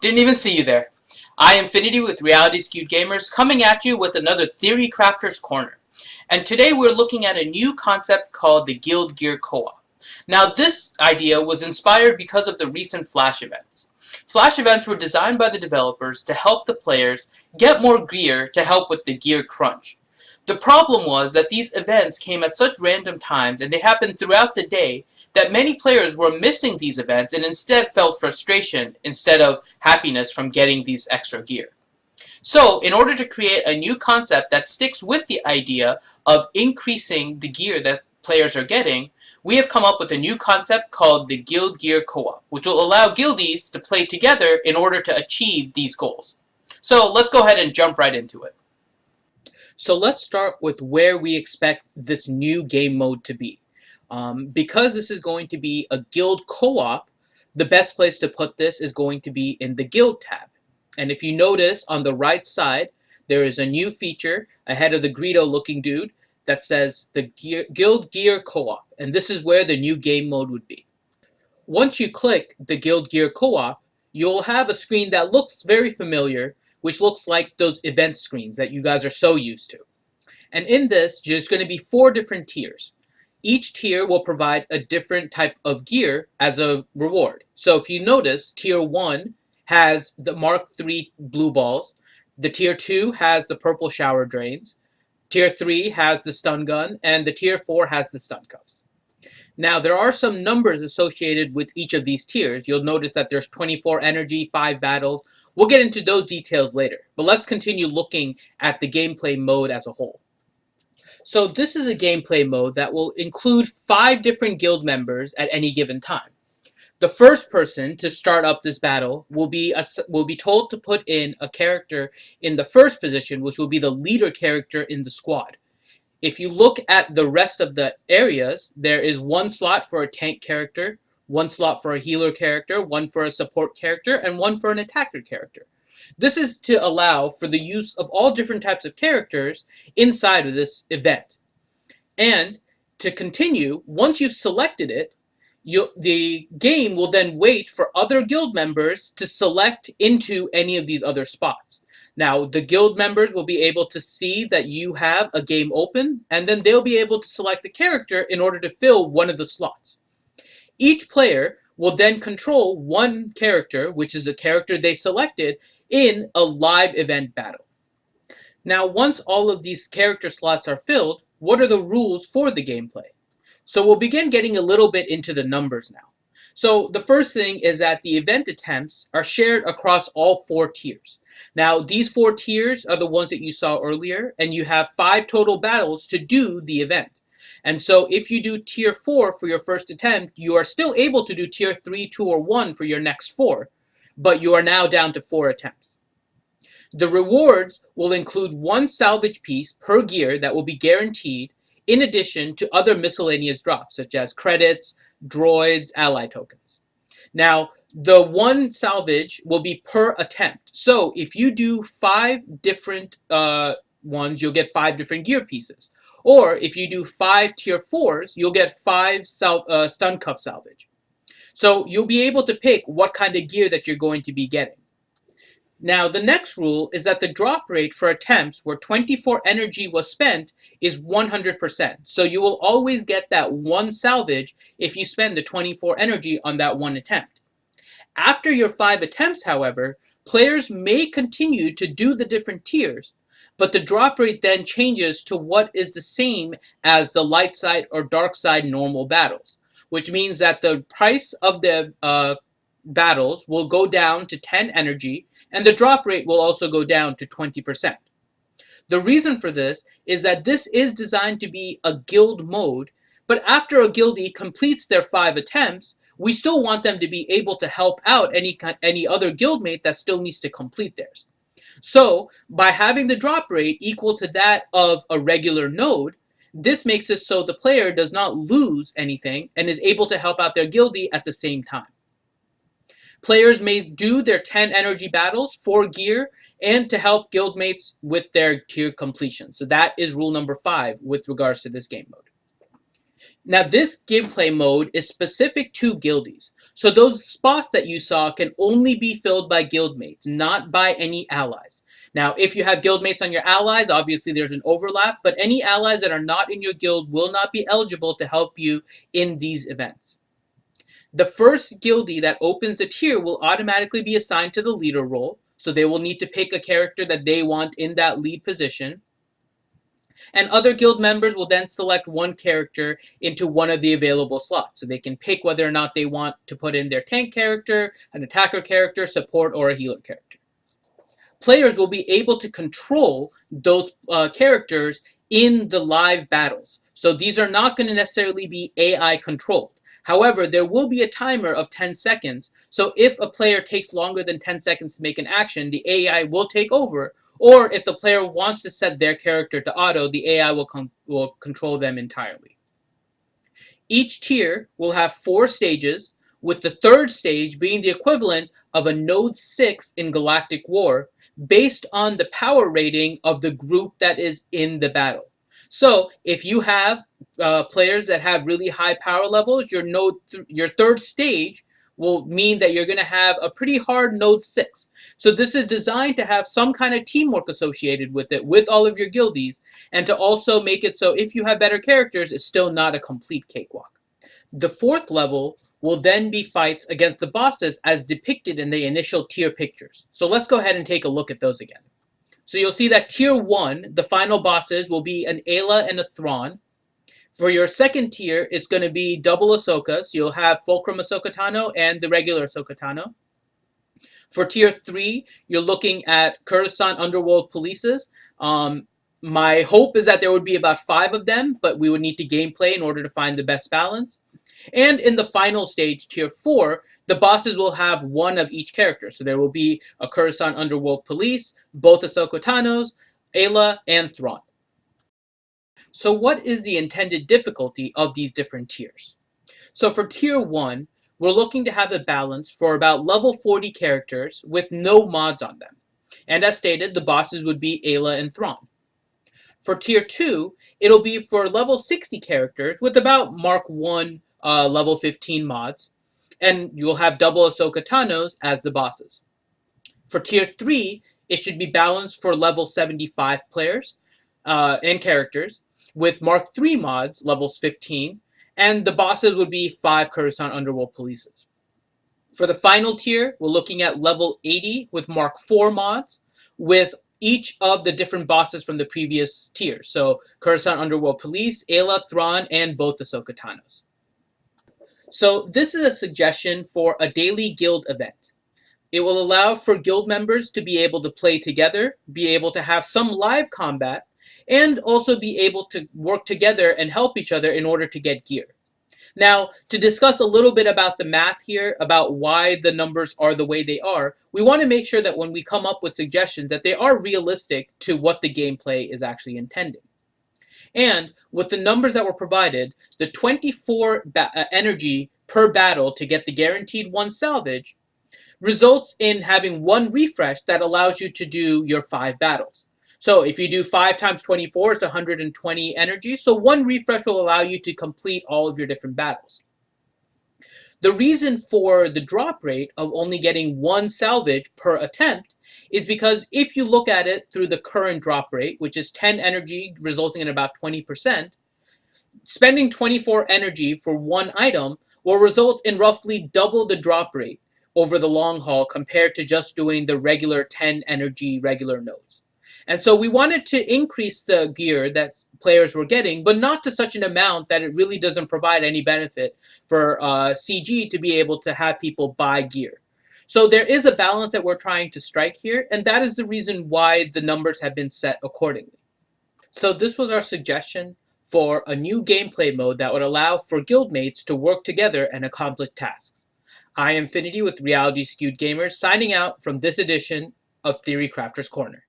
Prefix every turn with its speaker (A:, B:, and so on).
A: Didn't even see you there. I am Finity with Reality Skewed Gamers coming at you with another Theory Crafter's Corner. And today we're looking at a new concept called the Guild Gear Co-op. Now this idea was inspired because of the recent Flash events. Flash events were designed by the developers to help the players get more gear to help with the gear crunch. The problem was that these events came at such random times and they happened throughout the day that many players were missing these events and instead felt frustration instead of happiness from getting these extra gear. So, in order to create a new concept that sticks with the idea of increasing the gear that players are getting, we have come up with a new concept called the Guild Gear Co-op, which will allow guildies to play together in order to achieve these goals. So, let's go ahead and jump right into it. So let's start with where we expect this new game mode to be. Because this is going to be a guild co-op, the best place to put this is going to be in the guild tab. And if you notice on the right side, there is a new feature ahead of the Greedo looking dude that says the Guild Gear Co-op. And this is where the new game mode would be. Once you click the Guild Gear Co-op, you'll have a screen that looks very familiar, which looks like those event screens that you guys are so used to. And in this, there's going to be 4 different tiers. Each tier will provide a different type of gear as a reward. So if you notice, tier 1 has the Mark III blue balls, the tier 2 has the purple shower drains, tier 3 has the stun gun, and the tier 4 has the stun cuffs. Now, there are some numbers associated with each of these tiers. You'll notice that there's 24 energy, 5 battles. We'll get into those details later, but let's continue looking at the gameplay mode as a whole. So this is a gameplay mode that will include 5 different guild members at any given time. The first person to start up this battle will be told to put in a character in the first position, which will be the leader character in the squad. If you look at the rest of the areas, there is 1 slot for a tank character, 1 slot for a healer character, 1 for a support character, and 1 for an attacker character. This is to allow for the use of all different types of characters inside of this event. And to continue, once you've selected it, the game will then wait for other guild members to select into any of these other spots. Now, the guild members will be able to see that you have a game open, and then they'll be able to select the character in order to fill one of the slots. Each player will then control 1 character, which is the character they selected, in a live event battle. Now, once all of these character slots are filled, what are the rules for the gameplay? So we'll begin getting a little bit into the numbers now. So the first thing is that the event attempts are shared across all 4 tiers. Now, these 4 tiers are the ones that you saw earlier, and you have 5 total battles to do the event. And so if you do tier 4 for your first attempt, you are still able to do tier 3, 2, or 1 for your next 4, but you are now down to 4 attempts. The rewards will include 1 salvage piece per gear that will be guaranteed, in addition to other miscellaneous drops, such as credits, droids, ally tokens. Now, the 1 salvage will be per attempt. So if you do 5 different ones, you'll get 5 different gear pieces. Or if you do 5 tier 4s, you'll get 5 stun cuff salvage. So you'll be able to pick what kind of gear that you're going to be getting. Now, the next rule is that the drop rate for attempts where 24 energy was spent is 100%. So you will always get that 1 salvage if you spend the 24 energy on that 1 attempt. After your 5 attempts, however, players may continue to do the different tiers, but the drop rate then changes to what is the same as the light side or dark side normal battles, which means that the price of the battles will go down to 10 energy, and the drop rate will also go down to 20%. The reason for this is that this is designed to be a guild mode, but after a guildie completes their 5 attempts, we still want them to be able to help out any other guildmate that still needs to complete theirs. So, by having the drop rate equal to that of a regular node, this makes it so the player does not lose anything and is able to help out their guildie at the same time. Players may do their 10 energy battles for gear and to help guildmates with their tier completion. So that is rule number 5 with regards to this game mode. Now, this gameplay mode is specific to guildies. So those spots that you saw can only be filled by guildmates, not by any allies. Now, if you have guildmates on your allies, obviously there's an overlap, but any allies that are not in your guild will not be eligible to help you in these events. The first guildie that opens a tier will automatically be assigned to the leader role, so they will need to pick a character that they want in that lead position. And other guild members will then select one character into one of the available slots. So they can pick whether or not they want to put in their tank character, an attacker character, support, or a healer character. Players will be able to control those characters in the live battles. So these are not going to necessarily be AI controlled. However, there will be a timer of 10 seconds. So if a player takes longer than 10 seconds to make an action, the AI will take over. Or if the player wants to set their character to auto, the AI will control them entirely. Each tier will have 4 stages, with the third stage being the equivalent of a Node 6 in Galactic War, based on the power rating of the group that is in the battle. So if you have players that have really high power levels, your third stage will mean that you're going to have a pretty hard Node 6. So this is designed to have some kind of teamwork associated with it, with all of your guildies, and to also make it so if you have better characters, it's still not a complete cakewalk. The fourth level will then be fights against the bosses as depicted in the initial tier pictures. So let's go ahead and take a look at those again. So you'll see that tier 1, the final bosses, will be an Ayla and a Thrawn. For your second tier, it's going to be double Ahsoka, so you'll have Fulcrum Ahsoka Tano and the regular Ahsoka Tano. For tier 3, you're looking at Coruscant Underworld Polices. My hope is that there would be about 5 of them, but we would need to gameplay in order to find the best balance. And in the final stage, tier 4, the bosses will have 1 of each character. So there will be a Coruscant Underworld Police, both Ahsoka Tanos, Ayla, and Thrawn. So what is the intended difficulty of these different tiers? So for tier 1, we're looking to have a balance for about level 40 characters with no mods on them. And as stated, the bosses would be Ayla and Thrawn. For tier 2, it'll be for level 60 characters with about Mark 1 level 15 mods. And you'll have double Ahsoka Tanos as the bosses. For tier 3, it should be balanced for level 75 players and characters with Mark 3 mods, levels 15, and the bosses would be 5 Coruscant Underworld Polices. For the final tier, we're looking at level 80 with Mark 4 mods, with each of the different bosses from the previous tiers. So Coruscant Underworld Police, Ayla, Thrawn, and both Ahsoka Tanos. So this is a suggestion for a daily guild event. It will allow for guild members to be able to play together, be able to have some live combat, and also be able to work together and help each other in order to get gear. Now, to discuss a little bit about the math here, about why the numbers are the way they are, we want to make sure that when we come up with suggestions that they are realistic to what the gameplay is actually intending. And with the numbers that were provided, the 24 energy per battle to get the guaranteed 1 salvage results in having 1 refresh that allows you to do your 5 battles. So if you do 5 times 24, it's 120 energy. So 1 refresh will allow you to complete all of your different battles. The reason for the drop rate of only getting 1 salvage per attempt is because if you look at it through the current drop rate, which is 10 energy resulting in about 20%, spending 24 energy for 1 item will result in roughly double the drop rate over the long haul compared to just doing the regular 10 energy regular nodes. And so we wanted to increase the gear that players were getting, but not to such an amount that it really doesn't provide any benefit for CG to be able to have people buy gear. So there is a balance that we're trying to strike here, and that is the reason why the numbers have been set accordingly. So this was our suggestion for a new gameplay mode that would allow for guildmates to work together and accomplish tasks. I am Finity with Reality Skewed Gamers, signing out from this edition of Theory Crafter's Corner.